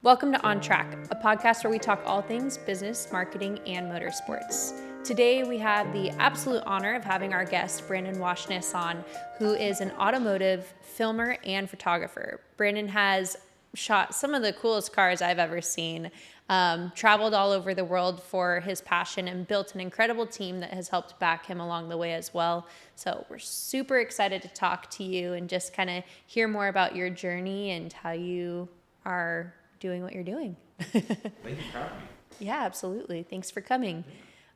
Welcome to On Track, a podcast where we talk all things business, marketing, and motorsports. Today, we have the absolute honor of having our guest, Brandon Woyshnis, on, who is an automotive filmer and photographer. Brandon has shot some of the coolest cars I've ever seen, traveled all over the world for his passion, and built an incredible team that has helped back him along the way as well. So we're super excited to talk to you and just kind of hear more about your journey and how you are doing what you're doing. Thank you for having me. Yeah, absolutely. Thanks for coming.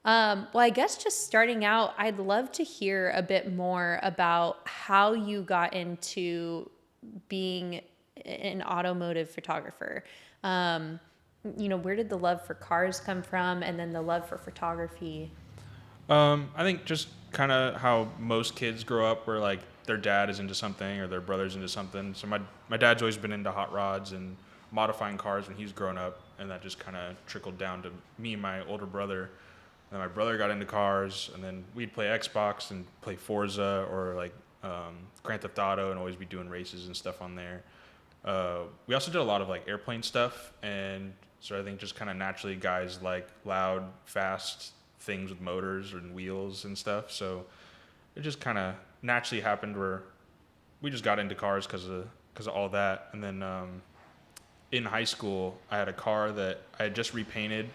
Well, I guess just starting out, I'd love to hear a bit more about how you got into being an automotive photographer. Where did the love for cars come from, and then the love for photography? I think just kind of how most kids grow up, where like their dad is into something or their brother's into something. So my dad's always been into hot rods and modifying cars when he's grown up, and that just kind of trickled down to me and my older brother. And my brother got into cars, and then we'd play Xbox and play Forza or like Grand Theft Auto, and always be doing races and stuff on there. We also did a lot of like airplane stuff, and so I think just kind of naturally guys like loud, fast things with motors and wheels and stuff. So it just kind of naturally happened where we just got into cars because of all that. And then in high school, I had a car that I had just repainted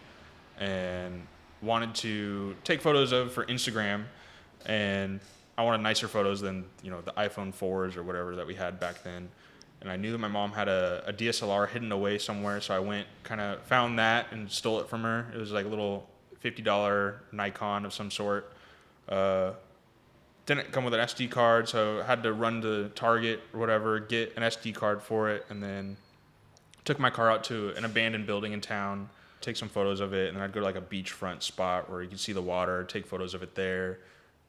and wanted to take photos of for Instagram, and I wanted nicer photos than the iPhone 4s or whatever that we had back then. And I knew that my mom had a DSLR hidden away somewhere, so I went, kind of found that and stole it from her. It was like a little $50 Nikon of some sort. Didn't come with an SD card, so I had to run to Target or whatever, get an SD card for it, and then took my car out to an abandoned building in town, take some photos of it, and then I'd go to like a beachfront spot where you could see the water, take photos of it there.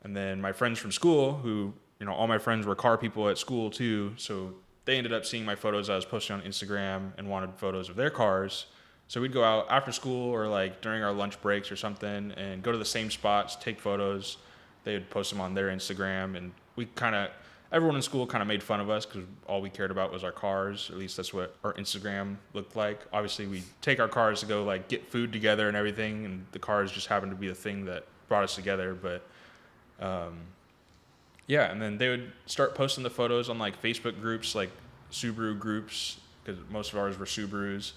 And then my friends from school, who, all my friends were car people at school too, so they ended up seeing my photos I was posting on Instagram and wanted photos of their cars. So we'd go out after school or like during our lunch breaks or something and go to the same spots, take photos. They would post them on their Instagram, and everyone in school kind of made fun of us because all we cared about was our cars. At least that's what our Instagram looked like. Obviously, we take our cars to go like get food together and everything, and the cars just happened to be the thing that brought us together. But and then they would start posting the photos on like Facebook groups, like Subaru groups, because most of ours were Subarus.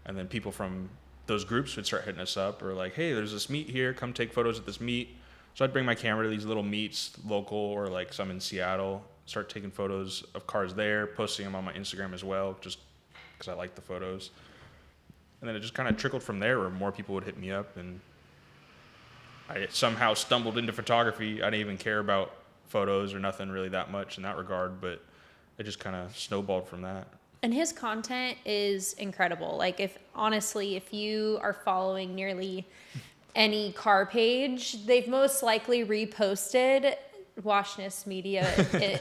And then people from those groups would start hitting us up, or like, hey, there's this meet here, come take photos at this meet. So I'd bring my camera to these little meets, local or like some in Seattle, start taking photos of cars there, posting them on my Instagram as well, just because I like the photos. And then it just kind of trickled from there, where more people would hit me up, and I somehow stumbled into photography. I didn't even care about photos or nothing really that much in that regard, but it just kind of snowballed from that. And his content is incredible. Like, if you are following nearly any car page, they've most likely reposted Woyshnis Media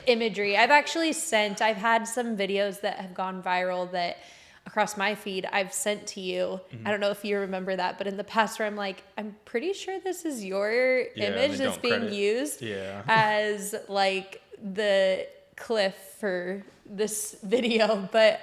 imagery. I've had some videos that have gone viral that across my feed I've sent to you. Mm-hmm. I don't know if you remember that, but in the past where I'm like, I'm pretty sure this is your image that's being used as like the cliff for this video. But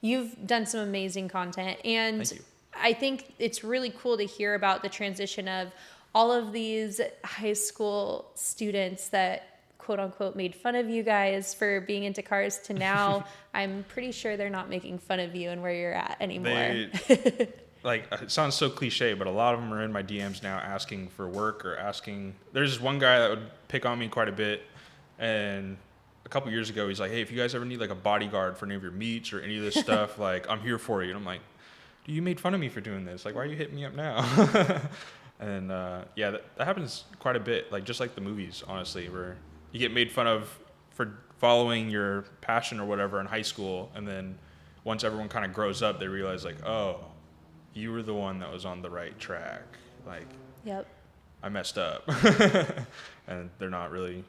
you've done some amazing content, and Thank you. I think it's really cool to hear about the transition of all of these high school students that quote unquote made fun of you guys for being into cars to now I'm pretty sure they're not making fun of you and where you're at anymore. It sounds so cliche, but a lot of them are in my DMs now asking for work or asking. There's this one guy that would pick on me quite a bit, and a couple years ago he's like, hey, if you guys ever need like a bodyguard for any of your meets or any of this stuff, like I'm here for you. And I'm like, dude, you made fun of me for doing this. Like, why are you hitting me up now? And that happens quite a bit, like just like the movies, honestly, where you get made fun of for following your passion or whatever in high school, and then once everyone kind of grows up, they realize like, oh, you were the one that was on the right track. Like, yep, I messed up. And they're not really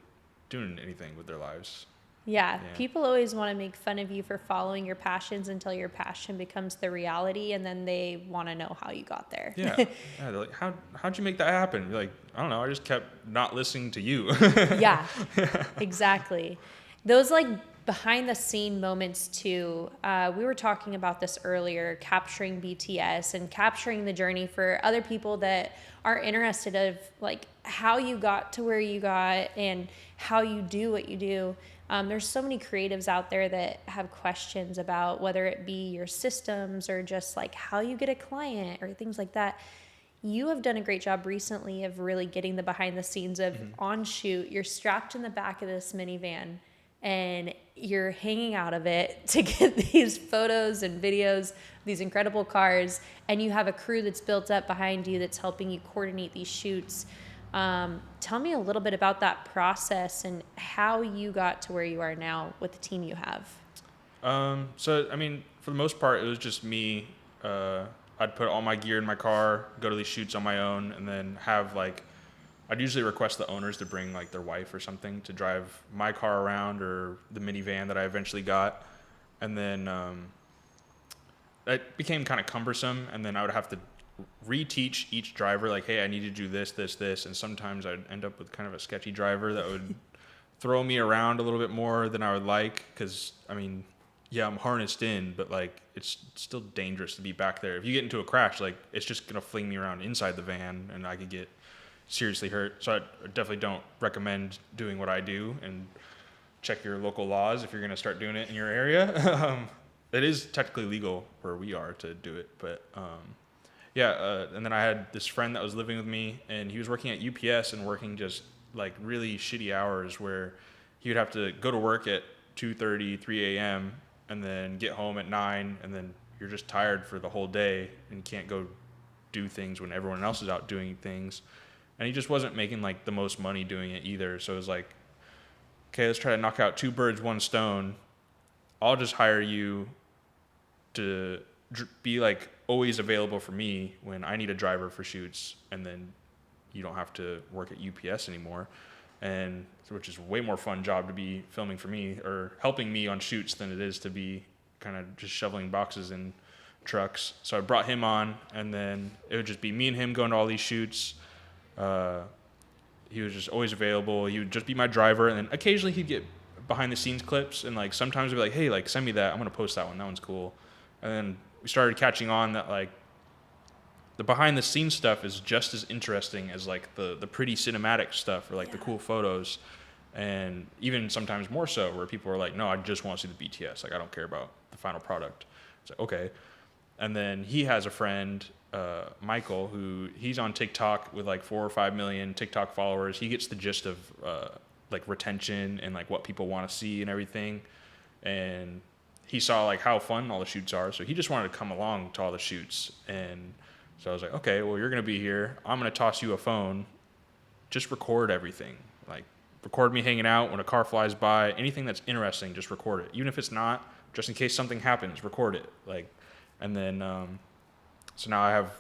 doing anything with their lives. Yeah, people always want to make fun of you for following your passions until your passion becomes the reality, and then they want to know how you got there. They're like, how'd you make that happen? You're like, I don't know, I just kept not listening to you. Yeah, exactly. Those like behind the scene moments too. We were talking about this earlier, capturing BTS and capturing the journey for other people that are interested of like how you got to where you got and how you do what you do. There's so many creatives out there that have questions about whether it be your systems or just like how you get a client or things like that. You have done a great job recently of really getting the behind the scenes of on shoot. You're strapped in the back of this minivan and you're hanging out of it to get these photos and videos of these incredible cars. And you have a crew that's built up behind you that's helping you coordinate these shoots. Tell me a little bit about that process and how you got to where you are now with the team you have. So, I mean, for the most part, it was just me. I'd put all my gear in my car, go to these shoots on my own, and then have like, I'd usually request the owners to bring like their wife or something to drive my car around or the minivan that I eventually got. And then it became kind of cumbersome, and then I would have to reteach each driver like, hey, I need to do this, this, this. And sometimes I'd end up with kind of a sketchy driver that would throw me around a little bit more than I would like. Cause I mean, yeah, I'm harnessed in, but like, it's still dangerous to be back there. If you get into a crash, like it's just going to fling me around inside the van and I could get seriously hurt. So I definitely don't recommend doing what I do, and check your local laws if you're going to start doing it in your area. It is technically legal where we are to do it, but, and then I had this friend that was living with me, and he was working at UPS and working just like really shitty hours where he would have to go to work at 2:30, 3 a.m. and then get home at 9, and then you're just tired for the whole day and can't go do things when everyone else is out doing things. And he just wasn't making like the most money doing it either. So it was like, okay, let's try to knock out 2 birds, 1 stone. I'll just hire you to be like always available for me when I need a driver for shoots, and then you don't have to work at UPS anymore. And which is a way more fun job to be filming for me or helping me on shoots than it is to be kind of just shoveling boxes in trucks. So I brought him on, and then it would just be me and him going to all these shoots. He was just always available. He would just be my driver, and then occasionally he'd get behind the scenes clips, and like sometimes he'd be like, hey, like send me that, I'm gonna post that one's cool. And then we started catching on that like the behind the scenes stuff is just as interesting as like the pretty cinematic stuff or like the cool photos, and even sometimes more so, where people are like, no, I just want to see the BTS, like I don't care about the final product. It's like, okay. And then he has a friend, Michael, who he's on TikTok with like 4 or 5 million TikTok followers. He gets the gist of like retention and like what people want to see and everything. And he saw like how fun all the shoots are, so he just wanted to come along to all the shoots. And so I was like, okay, well, you're gonna be here. I'm gonna toss you a phone. Just record everything. Like record me hanging out when a car flies by. Anything that's interesting, just record it. Even if it's not, just in case something happens, record it. Like, and then so now I have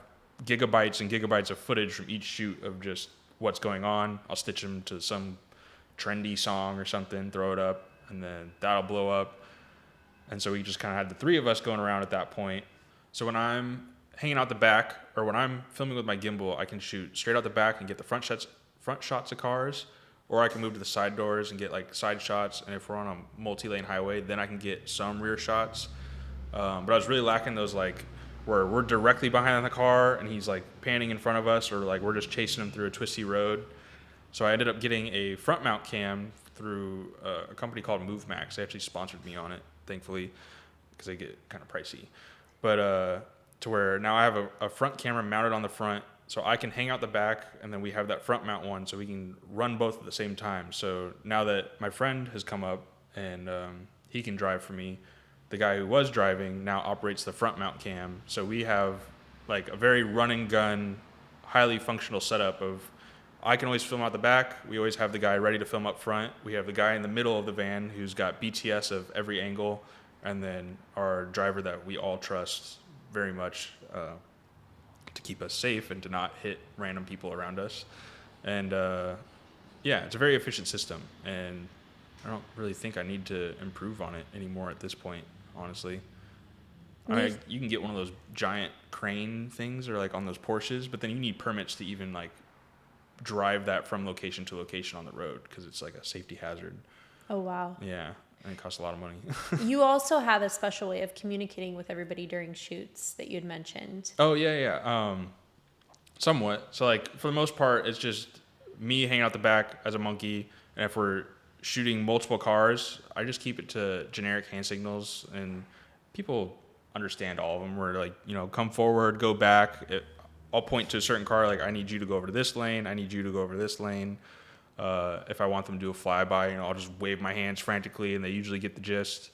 gigabytes and gigabytes of footage from each shoot of just what's going on. I'll stitch them to some trendy song or something, throw it up, and then that'll blow up. And so we just kind of had the 3 of us going around at that point. So when I'm hanging out the back, or when I'm filming with my gimbal, I can shoot straight out the back and get the front shots of cars, or I can move to the side doors and get like side shots. And if we're on a multi-lane highway, then I can get some rear shots. But I was really lacking those like where we're directly behind the car and he's like panning in front of us, or like we're just chasing him through a twisty road. So I ended up getting a front mount cam through a company called MoveMax. They actually sponsored me on it, thankfully, because they get kind of pricey. But to where now I have a front camera mounted on the front, so I can hang out the back, and then we have that front mount one, so we can run both at the same time. So now that my friend has come up and he can drive for me, the guy who was driving now operates the front mount cam. So we have like a very run and gun, highly functional setup of I can always film out the back. We always have the guy ready to film up front. We have the guy in the middle of the van who's got BTS of every angle, and then our driver that we all trust very much to keep us safe and to not hit random people around us. And it's a very efficient system, and I don't really think I need to improve on it anymore at this point, honestly. You can get one of those giant crane things, or like on those Porsches, but then you need permits to even like drive that from location to location on the road, because it's like a safety hazard. Oh, wow. Yeah. and it costs a lot of money. You also have a special way of communicating with everybody during shoots that you'd mentioned. Oh yeah. Somewhat. So like for the most part, it's just me hanging out the back as a monkey, and if we're shooting multiple cars, I just keep it to generic hand signals, and people understand all of them. We're like, come forward, go back. I'll point to a certain car, like I need you to go over to this lane. I need you to go over to this lane. If I want them to do a flyby, I'll just wave my hands frantically, and they usually get the gist.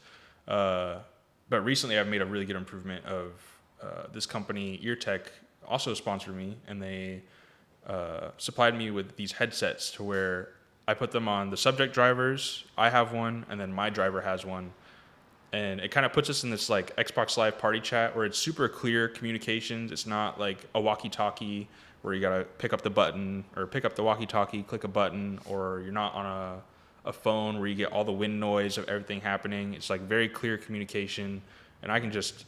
But recently, I've made a really good improvement of this company, EarTech, also sponsored me, and they supplied me with these headsets to where I put them on the subject drivers. I have one, and then my driver has one. And it kind of puts us in this like Xbox Live party chat where it's super clear communications. It's not like a walkie-talkie where you got to pick up the button or pick up the walkie-talkie, click a button, or you're not on a phone where you get all the wind noise of everything happening. It's like very clear communication, and I can just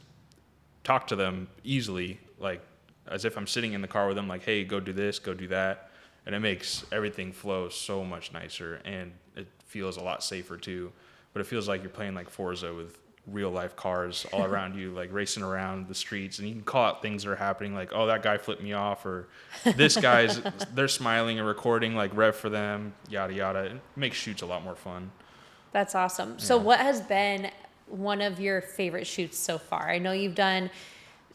talk to them easily, like as if I'm sitting in the car with them, like, hey, go do this, go do that. And it makes everything flow so much nicer, and it feels a lot safer too. But it feels like you're playing like Forza with real life cars all around you, like racing around the streets, and you can call out things that are happening, like, oh, that guy flipped me off, or this guy's, they're smiling and recording, like rev for them, yada, yada. It makes shoots a lot more fun. That's awesome. So what has been one of your favorite shoots so far? I know you've done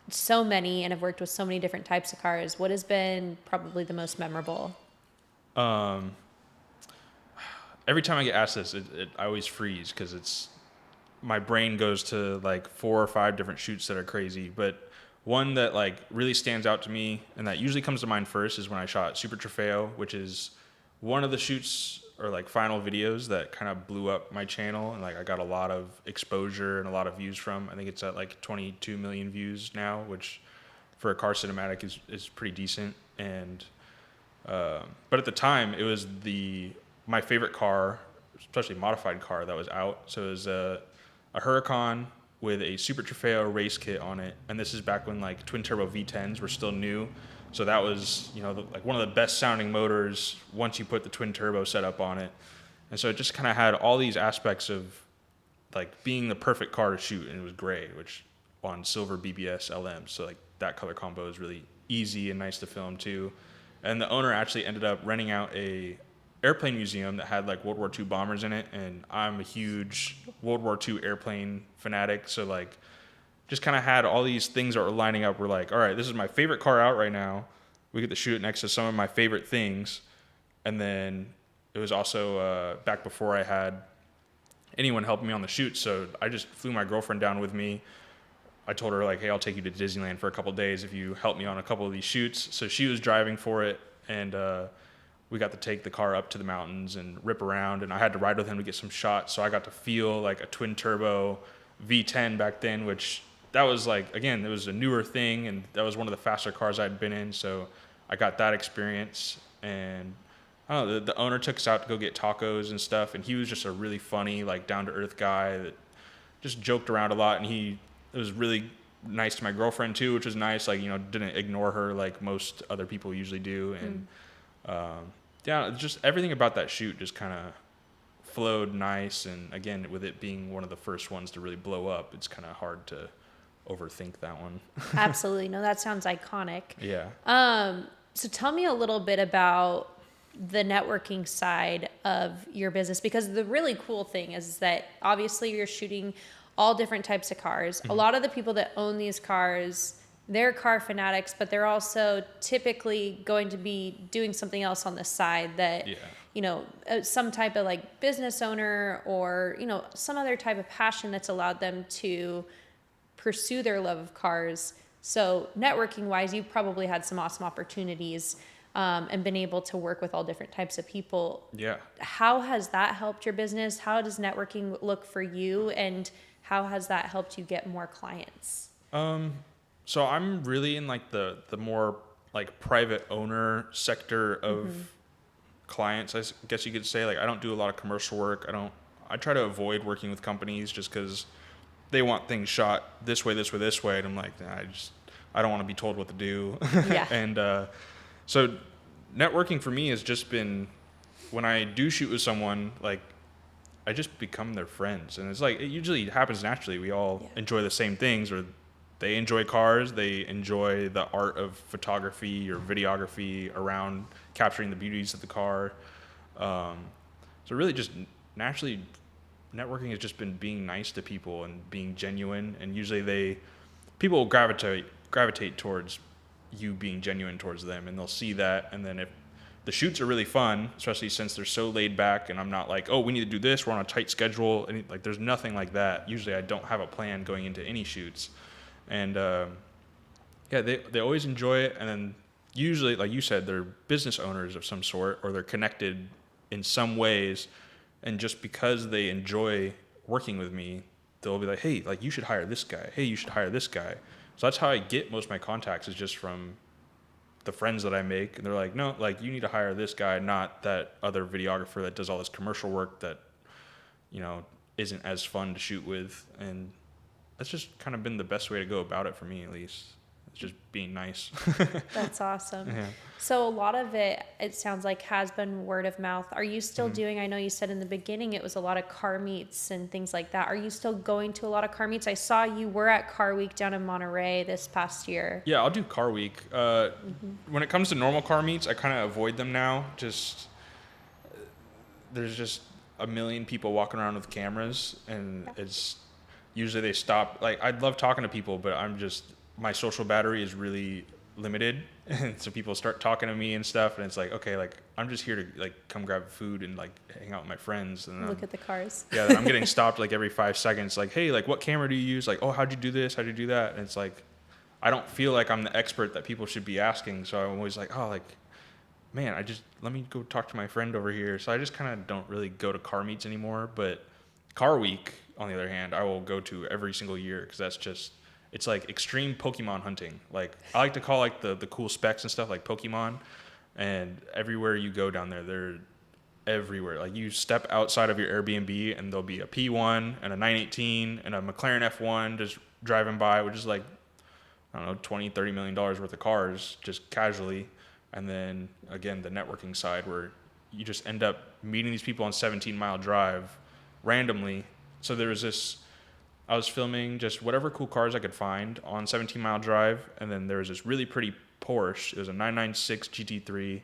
so many and have worked with so many different types of cars. What has been probably the most memorable? Every time I get asked this, I always freeze because my brain goes to like 4 or 5 different shoots that are crazy. But one that like really stands out to me and that usually comes to mind first is when I shot Super Trofeo, which is one of the shoots or like final videos that kind of blew up my channel, and like I got a lot of exposure and a lot of views from. I think it's at like 22 million views now, which for a car cinematic is pretty decent. And but at the time, it was my favorite car, especially modified car that was out. So it was a Huracan with a Super Trofeo race kit on it, and this is back when like twin turbo V10s were still new. So that was, like one of the best sounding motors once you put the twin turbo setup on it. And so it just kind of had all these aspects of like being the perfect car to shoot, and it was gray, which on silver BBS LM. So like that color combo is really easy and nice to film too. And the owner actually ended up renting out a airplane museum that had like World War II bombers in it, and I'm a huge World War II airplane fanatic, so like just kind of had all these things that were lining up. We're like, all right, this is my favorite car out right now. We get to shoot it next to some of my favorite things. And then it was also back before I had anyone helping me on the shoot, so I just flew my girlfriend down with me. I told her like, hey, I'll take you to Disneyland for a couple of days if you help me on a couple of these shoots. So she was driving for it, and we got to take the car up to the mountains and rip around, and I had to ride with him to get some shots. So I got to feel like a twin turbo V10 back then, which that was like, again, it was a newer thing, and that was one of the faster cars I'd been in. So I got that experience, and I don't know, the owner took us out to go get tacos and stuff, and he was just a really funny, like down to earth guy that just joked around a lot, and it was really nice to my girlfriend too, which was nice. Like, didn't ignore her like most other people usually do. And just everything about that shoot just kind of flowed nice. And again, with it being one of the first ones to really blow up, it's kind of hard to overthink that one. Absolutely. No, that sounds iconic. Yeah. So tell me a little bit about the networking side of your business, because the really cool thing is that obviously you're shooting all different types of cars. Mm-hmm. A lot of the people that own these cars, they're car fanatics, but they're also typically going to be doing something else on the side that, some type of like business owner or, some other type of passion that's allowed them to pursue their love of cars. So networking wise, you've probably had some awesome opportunities and been able to work with all different types of people. Yeah. How has that helped your business? How does networking look for you, and how has that helped you get more clients? So I'm really in like the more like private owner sector of clients, I guess you could say. Like, I don't do a lot of commercial work. I try to avoid working with companies just because they want things shot this way, this way, this way. And I'm like, nah, I don't want to be told what to do. Yeah. And so networking for me has just been, when I do shoot with someone, like I just become their friends. And it's like, it usually happens naturally. We all enjoy the same things, or they enjoy cars. They enjoy the art of photography or videography around capturing the beauties of the car. So really just naturally networking has just been being nice to people and being genuine. And usually people will gravitate towards you being genuine towards them, and they'll see that. And then if the shoots are really fun, especially since they're so laid back and I'm not like, oh, we need to do this, we're on a tight schedule. And like, there's nothing like that. Usually I don't have a plan going into any shoots. And they always enjoy it. And then usually, like you said, they're business owners of some sort, or they're connected in some ways. And just because they enjoy working with me, they'll be like, hey, like, you should hire this guy. Hey, you should hire this guy. So that's how I get most of my contacts, is just from the friends that I make. And they're like, no, like, you need to hire this guy, not that other videographer that does all this commercial work that, isn't as fun to shoot with. And that's just kind of been the best way to go about it for me, at least. It's just being nice. That's awesome. Yeah. So a lot of it sounds like, has been word of mouth. Are you still doing, I know you said in the beginning it was a lot of car meets and things like that. Are you still going to a lot of car meets? I saw you were at Car Week down in Monterey this past year. Yeah, I'll do Car Week. When it comes to normal car meets, I kind of avoid them now. There's just a million people walking around with cameras, and it's usually they stop. Like, I'd love talking to people, but my social battery is really limited. And so people start talking to me and stuff, and it's like, okay, like, I'm just here to like come grab food and like hang out with my friends and look at the cars. Yeah, then I'm getting stopped like every 5 seconds, like, hey, like, what camera do you use? Like, oh, how'd you do this? How'd you do that? And it's like, I don't feel like I'm the expert that people should be asking. So I'm always like, oh, like, man, let me go talk to my friend over here. So I just kind of don't really go to car meets anymore. But Car Week, on the other hand, I will go to every single year, because it's like extreme Pokemon hunting. Like, I like to call like the cool specs and stuff like Pokemon, and everywhere you go down there, they're everywhere. Like, you step outside of your Airbnb and there'll be a P1 and a 918 and a McLaren F1 just driving by, which is like, I don't know, $20-30 million worth of cars just casually. And then again, the networking side, where you just end up meeting these people on 17 Mile Drive randomly. So there was I was filming just whatever cool cars I could find on 17 Mile Drive, and then there was this really pretty Porsche. It was a 996 GT3,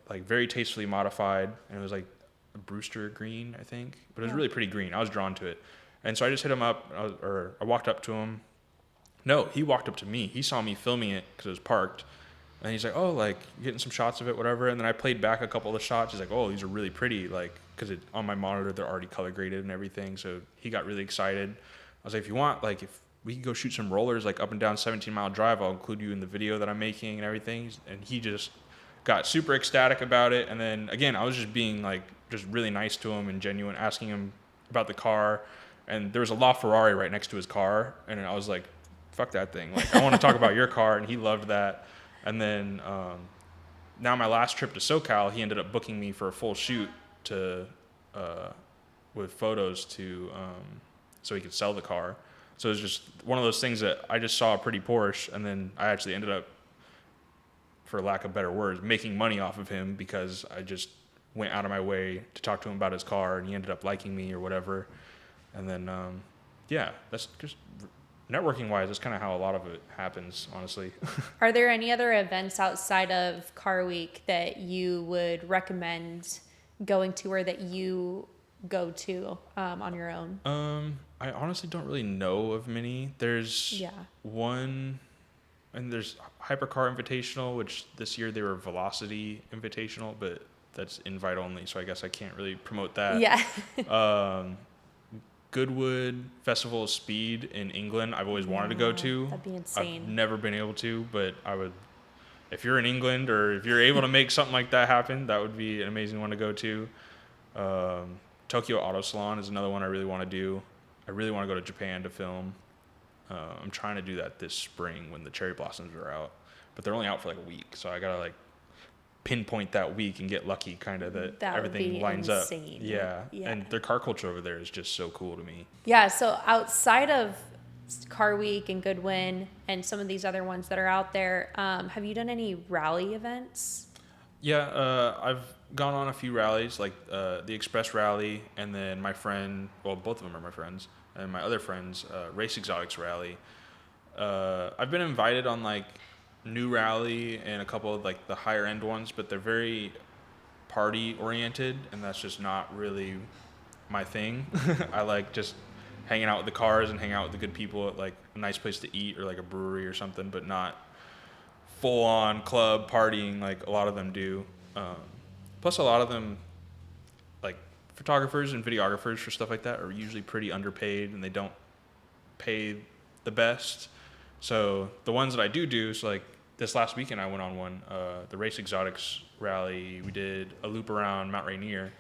like very tastefully modified, and it was like a Brewster green, I think, but it was really pretty green. I was drawn to it, and so I just hit him up, I walked up to him. No, he walked up to me. He saw me filming it because it was parked, and he's like, oh, like, you're getting some shots of it, whatever. And then I played back a couple of the shots. He's like, oh, these are really pretty, like, because on my monitor they're already color graded and everything. So he got really excited. I was like, if you want, like, if we can go shoot some rollers like up and down 17 Mile Drive, I'll include you in the video that I'm making and everything. And he just got super ecstatic about it. And then again, I was just being like just really nice to him and genuine, asking him about the car. And there was a LaFerrari right next to his car, and I was like, fuck that thing, like, I want to talk about your car. And he loved that. And then now my last trip to SoCal, he ended up booking me for a full shoot with photos so he could sell the car. So it was just one of those things that I just saw a pretty Porsche, and then I actually ended up, for lack of better words, making money off of him, because I just went out of my way to talk to him about his car, and he ended up liking me or whatever. And then, that's just networking wise, that's kind of how a lot of it happens, honestly. Are there any other events outside of Car Week that you would recommend going to, or that you go to on your own? I honestly don't really know of many. There's one, and there's Hypercar Invitational, which this year they were Velocity Invitational, but that's invite only, so I guess I can't really promote that. Yeah. Goodwood Festival of Speed in England, I've always wanted to go to. That'd be insane. I've never been able to, but I would, if you're in England or if you're able to make something like that happen, that would be an amazing one to go to. Tokyo Auto Salon is another one I really want to do. I really want to go to Japan to film. I'm trying to do that this spring when the cherry blossoms are out, but they're only out for like a week, so I gotta like pinpoint that week and get lucky, kind of that everything lines insane. Up. Yeah, and their car culture over there is just so cool to me. Yeah, so outside of Car Week and Goodwin and some of these other ones that are out there, have you done any rally events? Yeah, I've gone on a few rallies, like the Express Rally, and then both of them are my friends, and my other friends, Race Exotics Rally. I've been invited on like New Rally and a couple of like the higher end ones, but they're very party oriented, and that's just not really my thing. I like just hanging out with the cars and hanging out with the good people at like a nice place to eat or like a brewery or something, but not full on club partying like a lot of them do. Plus, a lot of them, like photographers and videographers for stuff like that, are usually pretty underpaid and they don't pay the best. So the ones that I do, so like this last weekend I went on one, the Race Exotics Rally. We did a loop around Mount Rainier,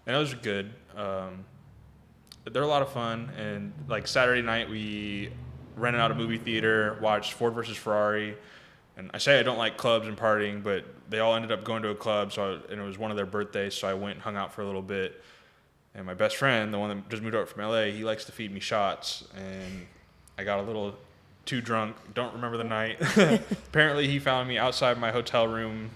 and those are good. They're a lot of fun. And like Saturday night we rented out a movie theater, watched Ford versus Ferrari. And I say I don't like clubs and partying, but they all ended up going to a club, and it was one of their birthdays, so I went and hung out for a little bit. And my best friend, the one that just moved out from LA, he likes to feed me shots, and I got a little too drunk. Don't remember the night. Apparently, he found me outside my hotel room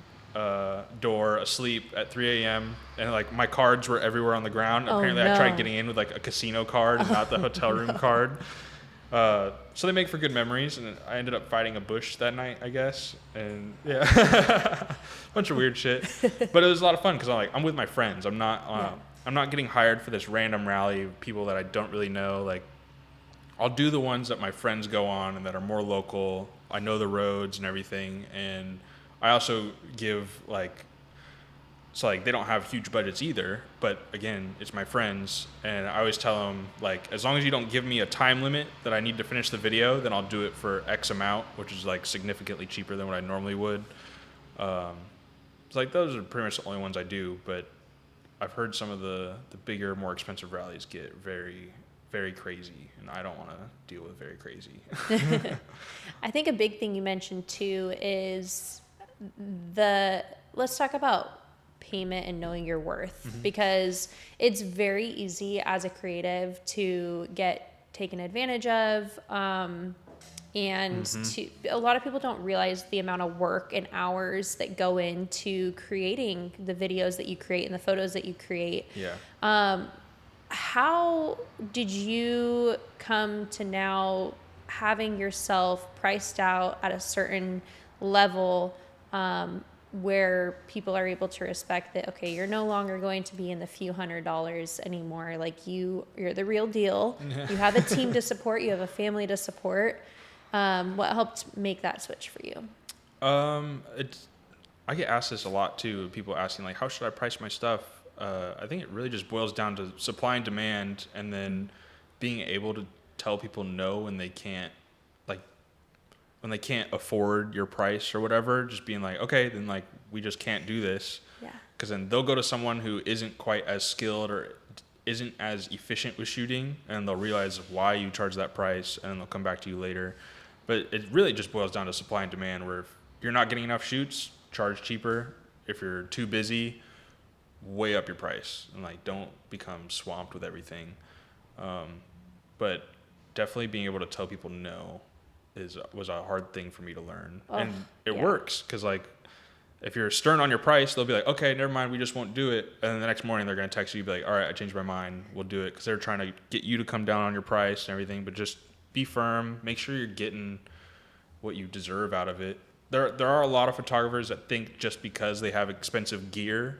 door, asleep at 3 a.m., and like my cards were everywhere on the ground. Apparently, I tried getting in with like a casino card and not the hotel room card. So they make for good memories, and I ended up fighting a bush that night, I guess, and yeah, bunch of weird shit. But it was a lot of fun because I'm with my friends. I'm not getting hired for this random rally of people that I don't really know. Like, I'll do the ones that my friends go on and that are more local. I know the roads and everything, and I also give like. So, like, they don't have huge budgets either, but again, it's my friends, and I always tell them, like, as long as you don't give me a time limit that I need to finish the video, then I'll do it for X amount, which is, like, significantly cheaper than what I normally would. It's like, those are pretty much the only ones I do, but I've heard some of the bigger, more expensive rallies get very, very crazy, and I don't want to deal with very crazy. I think a big thing you mentioned, too, is let's talk about payment and knowing your worth, because it's very easy as a creative to get taken advantage of, and a lot of people don't realize the amount of work and hours that go into creating the videos that you create and the photos that you create. How did you come to now having yourself priced out at a certain level, where people are able to respect that, okay, you're no longer going to be in the few $100s anymore. Like, you're the real deal. You have a team to support. You have a family to support. What helped make that switch for you? I get asked this a lot too. People asking like, how should I price my stuff? I think it really just boils down to supply and demand, and then being able to tell people no when they can't afford your price or whatever, just being like, okay, then like we just can't do this. Yeah. Because then they'll go to someone who isn't quite as skilled or isn't as efficient with shooting, and they'll realize why you charge that price, and they'll come back to you later. But it really just boils down to supply and demand, where if you're not getting enough shoots, charge cheaper. If you're too busy, weigh up your price, and like don't become swamped with everything. But definitely being able to tell people no was a hard thing for me to learn. And it works, because like if you're stern on your price, they'll be like, okay, never mind, we just won't do it. And then the next morning they're going to text you, be like, all right, I changed my mind, we'll do it, because they're trying to get you to come down on your price and everything. But just be firm, make sure you're getting what you deserve out of it. There are a lot of photographers that think just because they have expensive gear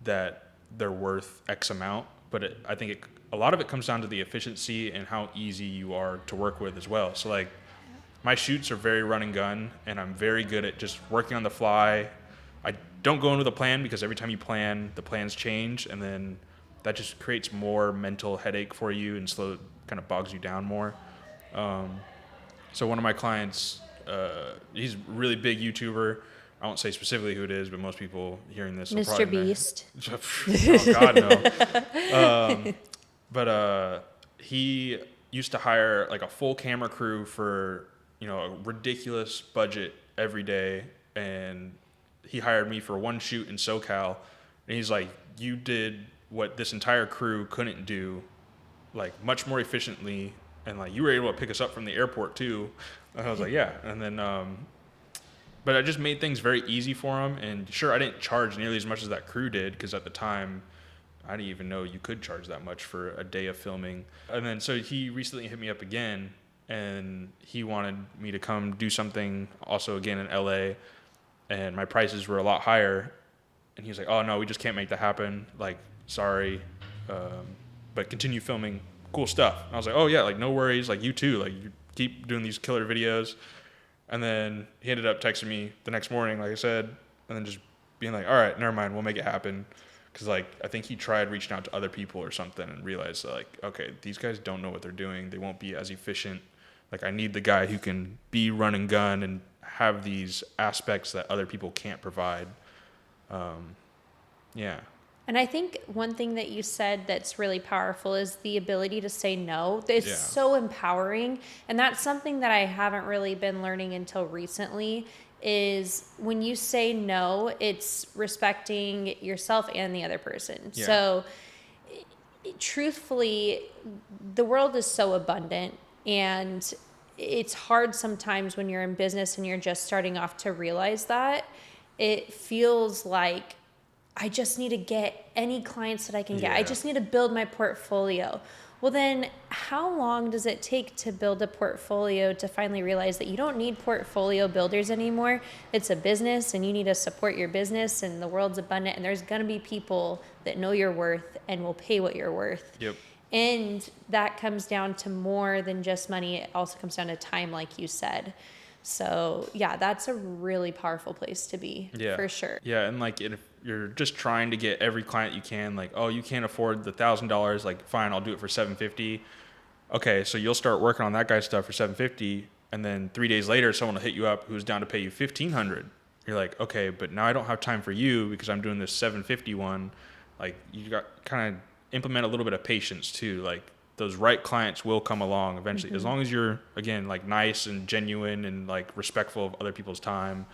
that they're worth X amount, but I think a lot of it comes down to the efficiency and how easy you are to work with as well. So like, my shoots are very run and gun, and I'm very good at just working on the fly. I don't go into the plan, because every time you plan, the plans change, and then that just creates more mental headache for you and kind of bogs you down more. So one of my clients, he's a really big YouTuber. I won't say specifically who it is, but most people hearing this will Mr. probably Beast. Oh God, no. But he used to hire like a full camera crew for, a ridiculous budget every day, and he hired me for one shoot in SoCal, and he's like, you did what this entire crew couldn't do, like much more efficiently, and like you were able to pick us up from the airport too. And I was like, yeah. And then but I just made things very easy for him. And sure, I didn't charge nearly as much as that crew did, because at the time, I didn't even know you could charge that much for a day of filming. And then so he recently hit me up again, and he wanted me to come do something also again in LA, and my prices were a lot higher. And he was like, "Oh no, we just can't make that happen. Like, sorry, but continue filming cool stuff." And I was like, "Oh yeah, like no worries. Like you too. Like you keep doing these killer videos." And then he ended up texting me the next morning, like I said, and then just being like, "All right, never mind, we'll make it happen." Because, like, I think he tried reaching out to other people or something and realized, like, okay, these guys don't know what they're doing. They won't be as efficient. Like, I need the guy who can be run and gun and have these aspects that other people can't provide. Yeah. And I think one thing that you said that's really powerful is the ability to say no. It's so empowering. And that's something that I haven't really been learning until recently, is when you say no, it's respecting yourself and the other person. Yeah. So truthfully, the world is so abundant, and it's hard sometimes when you're in business and you're just starting off to realize that. It feels like I just need to get any clients that I can get. I just need to build my portfolio. Well, then how long does it take to build a portfolio to finally realize that you don't need portfolio builders anymore? It's a business, and you need to support your business, and the world's abundant, and there's going to be people that know your worth and will pay what you're worth. Yep. And that comes down to more than just money. It also comes down to time, like you said. So yeah, that's a really powerful place to be, for sure. Yeah, and like if you're just trying to get every client you can, like, oh, you can't afford the $1,000, like, fine, I'll do it for $750. Okay, so you'll start working on that guy's stuff for $750, and then 3 days later, someone will hit you up who's down to pay you $1,500. You're like, okay, but now I don't have time for you because I'm doing this $750 one. Like, you got kind of implement a little bit of patience too. Like, those right clients will come along eventually, as long as you're, again, like, nice and genuine and like respectful of other people's time.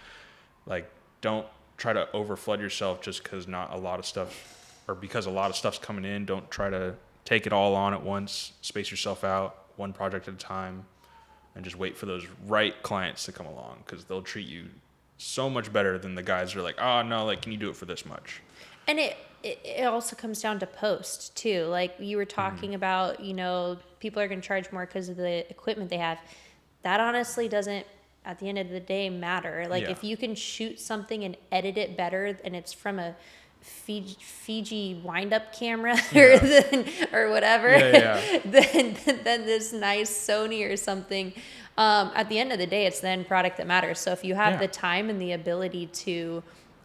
Like, don't try to overflood yourself just because not a lot of stuff, or because a lot of stuff's coming in. Don't try to take it all on at once. Space yourself out, one project at a time, and just wait for those right clients to come along, because they'll treat you so much better than the guys who are like, oh no, like, can you do it for this much? And it also comes down to post too. Like you were talking about, you know, people are going to charge more because of the equipment they have. That honestly doesn't, at the end of the day, matter. Like if you can shoot something and edit it better, and it's from a Fiji wind-up camera or whatever, than this nice Sony or something. At the end of the day, it's the end product that matters. So if you have the time and the ability to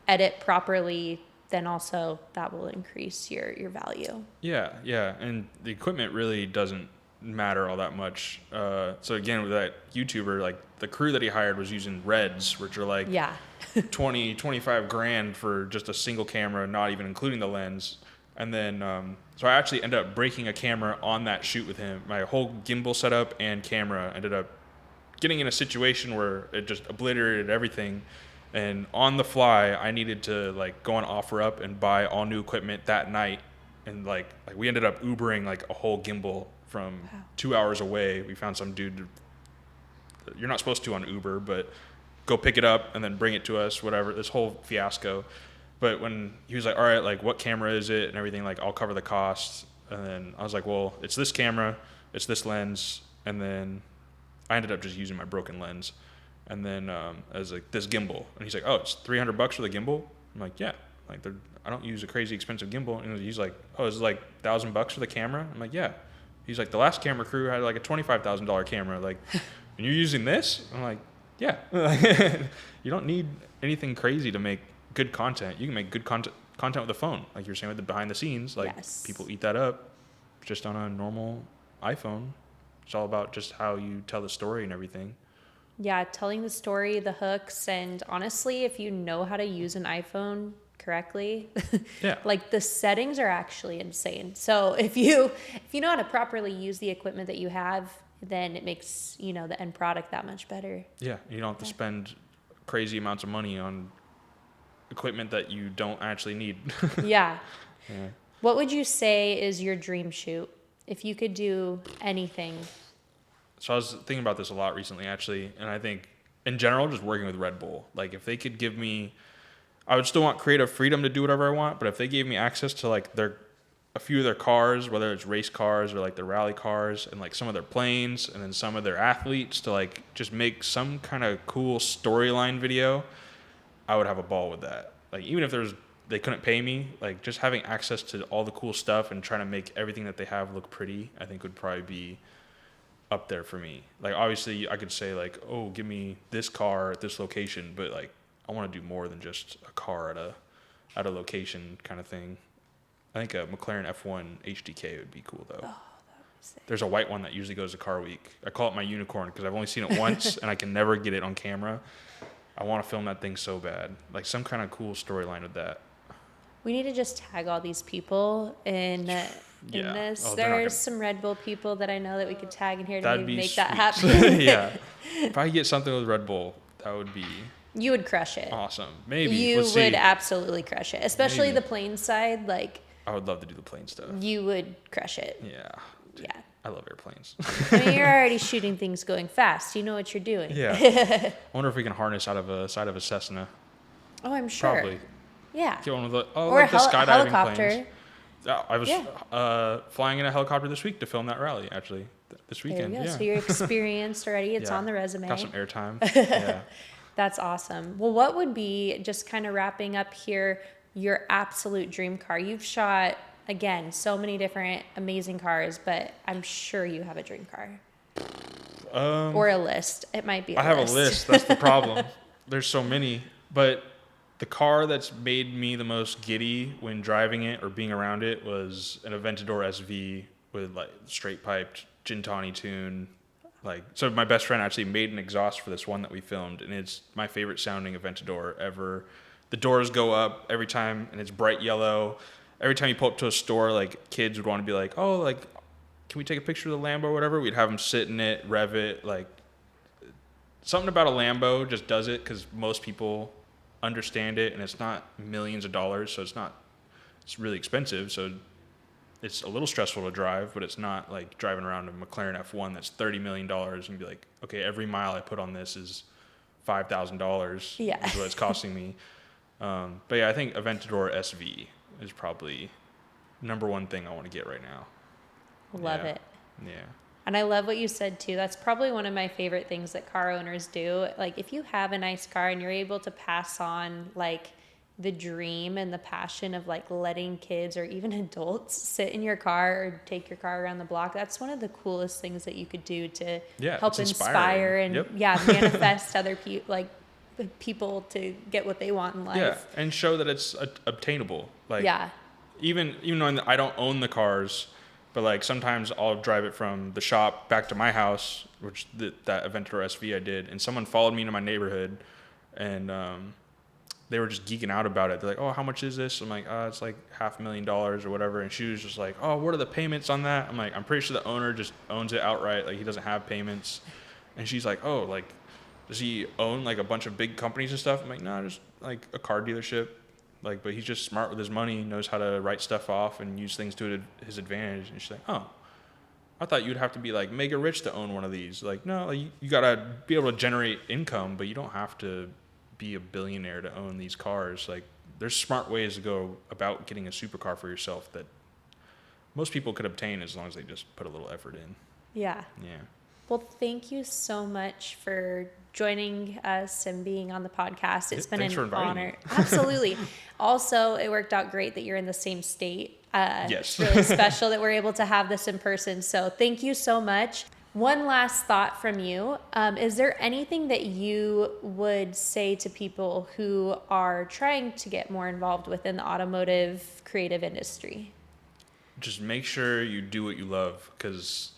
edit properly, then also that will increase your value. Yeah. And the equipment really doesn't matter all that much. So again, with that YouTuber, like, the crew that he hired was using Reds, which are like 20-25 grand for just a single camera, not even including the lens. And then so I actually ended up breaking a camera on that shoot with him. My whole gimbal setup and camera ended up getting in a situation where it just obliterated everything. And on the fly, I needed to, like, go on OfferUp and buy all new equipment that night. And like we ended up Ubering like a whole gimbal from 2 hours away. We found some dude. You're not supposed to on Uber, but go pick it up and then bring it to us, whatever. This whole fiasco. But when he was like, all right, like, what camera is it and everything, like, I'll cover the costs. And then I was like, well, it's this camera, it's this lens. And then I ended up just using my broken lens. And then as like this gimbal, and he's like, "Oh, it's $300 for the gimbal." I'm like, "Yeah, like, I don't use a crazy expensive gimbal." And he's like, "Oh, is it like $1,000 for the camera?" I'm like, "Yeah." He's like, "The last camera crew had like a $25,000 camera, like, and you're using this?" I'm like, "Yeah." You don't need anything crazy to make good content. You can make good content with a phone, like you're saying with the behind the scenes. Like, people eat that up just on a normal iPhone. It's all about just how you tell the story and everything. Yeah, telling the story, the hooks, and honestly, if you know how to use an iPhone correctly, like, the settings are actually insane. So if you know how to properly use the equipment that you have, then it makes, you know, the end product that much better. Yeah, you don't have to spend crazy amounts of money on equipment that you don't actually need. Yeah. What would you say is your dream shoot if you could do anything? So I was thinking about this a lot recently, actually, and I think in general, just working with Red Bull. Like if they could give me, I would still want creative freedom to do whatever I want, but if they gave me access to like a few of their cars, whether it's race cars or like their rally cars, and like some of their planes, and then some of their athletes, to like just make some kind of cool storyline video, I would have a ball with that. Like even if they couldn't pay me, like just having access to all the cool stuff and trying to make everything that they have look pretty, I think would probably be up there for me. Like obviously I could say like, oh, give me this car at this location, but like I want to do more than just a car at a location kind of thing. I think a McLaren F1 HDK would be cool though. Oh, there's a white one that usually goes to Car Week. I call it my unicorn because I've only seen it once and I can never get it on camera. I want to film that thing so bad. Like some kind of cool storyline with that. We need to just tag all these people in this. Oh, There's some Red Bull people that I know that we could tag in here to That'd maybe be make that sweet. happen. Yeah. If I get something with Red Bull, that would be You would crush it. awesome. Maybe. You Let's would see. absolutely crush it. Especially Maybe. the plane side. Like, I would love to do the plane stuff. you would crush it. Yeah. Dude, Yeah. I love airplanes. I mean, you're already shooting things going fast. You know what you're doing. Yeah. I wonder if we can harness out of a side of a Cessna. Oh, I'm sure. Probably. Yeah. Get one of the Or like a the skydiving helicopter. planes. I was Yeah. flying in a helicopter this week to film that rally. Actually, this There weekend. you go. Yeah. So you're experienced already. It's Yeah. on the resume. Got some airtime. Yeah. That's awesome. Well, what would be, just kind of wrapping up here, your absolute dream car? You've shot, again, so many different amazing cars, but I'm sure you have a dream car. Or a list. It might be I have a list. That's the problem. There's so many. But the car that's made me the most giddy when driving it or being around it was an Aventador SV with like straight piped Gintani tune. Like, so my best friend actually made an exhaust for this one that we filmed, and it's my favorite sounding Aventador ever. The doors go up every time, and it's bright yellow. Every time you pull up to a store, like kids would want to be like, oh, like, can we take a picture of the Lambo or whatever? We'd have them sit in it, rev it. Like, something about a Lambo just does it because most people understand it, and it's not millions of dollars, so it's really expensive. So it's a little stressful to drive, but it's not like driving around a McLaren F1 that's $30 million and be like, okay, every mile I put on this is $5,000 Yeah. is what it's costing me. But yeah, I think Aventador SV is probably number one thing I want to get right now. Love Yeah. it. Yeah. And I love what you said too. That's probably one of my favorite things that car owners do. Like, if you have a nice car and you're able to pass on like the dream and the passion of like letting kids or even adults sit in your car or take your car around the block, that's one of the coolest things that you could do to help it's inspire inspiring. and Yep. manifest other people to get what they want in life. Yeah, and show that it's obtainable. Like, Yeah. even though I don't own the cars, but like sometimes I'll drive it from the shop back to my house, which that Aventador SV I did, and someone followed me into my neighborhood, and they were just geeking out about it. They're like, oh, how much is this? I'm like, it's like $500,000 or whatever. And she was just like, oh, what are the payments on that? I'm like, I'm pretty sure the owner just owns it outright. Like, he doesn't have payments. And she's like, oh, like, does he own like a bunch of big companies and stuff? I'm like, no, just like a car dealership. Like, but he's just smart with his money, knows how to write stuff off and use things to his advantage. And she's like, oh, I thought you'd have to be like mega rich to own one of these. Like, no, like, you gotta be able to generate income, but you don't have to be a billionaire to own these cars. Like, there's smart ways to go about getting a supercar for yourself that most people could obtain as long as they just put a little effort in. Yeah. Yeah. Well, thank you so much for joining us and being on the podcast. It's been Thanks for an inviting honor. me. Absolutely. Also, it worked out great that you're in the same state. Yes. It's really special that we're able to have this in person. So thank you so much. One last thought from you. Is there anything that you would say to people who are trying to get more involved within the automotive creative industry? Just make sure you do what you love, because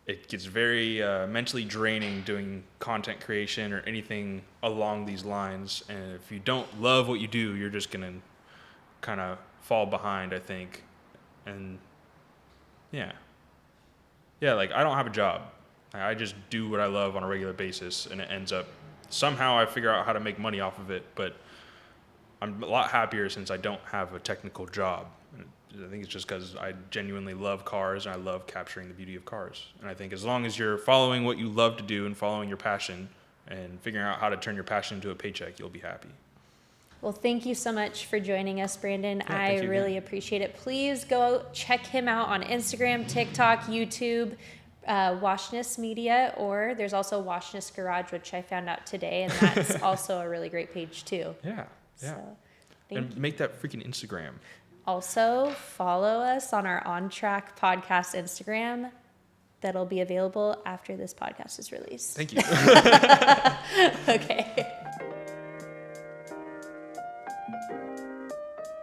it gets very mentally draining doing content creation or anything along these lines. And if you don't love what you do, you're just going to kind of fall behind, I think. And yeah, like, I don't have a job. I just do what I love on a regular basis, and it ends up, somehow I figure out how to make money off of it, but I'm a lot happier since I don't have a technical job. I think it's just because I genuinely love cars and I love capturing the beauty of cars. And I think as long as you're following what you love to do and following your passion and figuring out how to turn your passion into a paycheck, you'll be happy. Well, thank you so much for joining us, Brandon. Yeah, I really appreciate it. Please go check him out on Instagram, TikTok, YouTube, Woyshnis Media, or there's also Woyshnis Garage, which I found out today, and that's also a really great page too. Yeah. So, And make that freaking Instagram. Also, follow us on our On Track Podcast Instagram. That'll be available after this podcast is released. Thank you.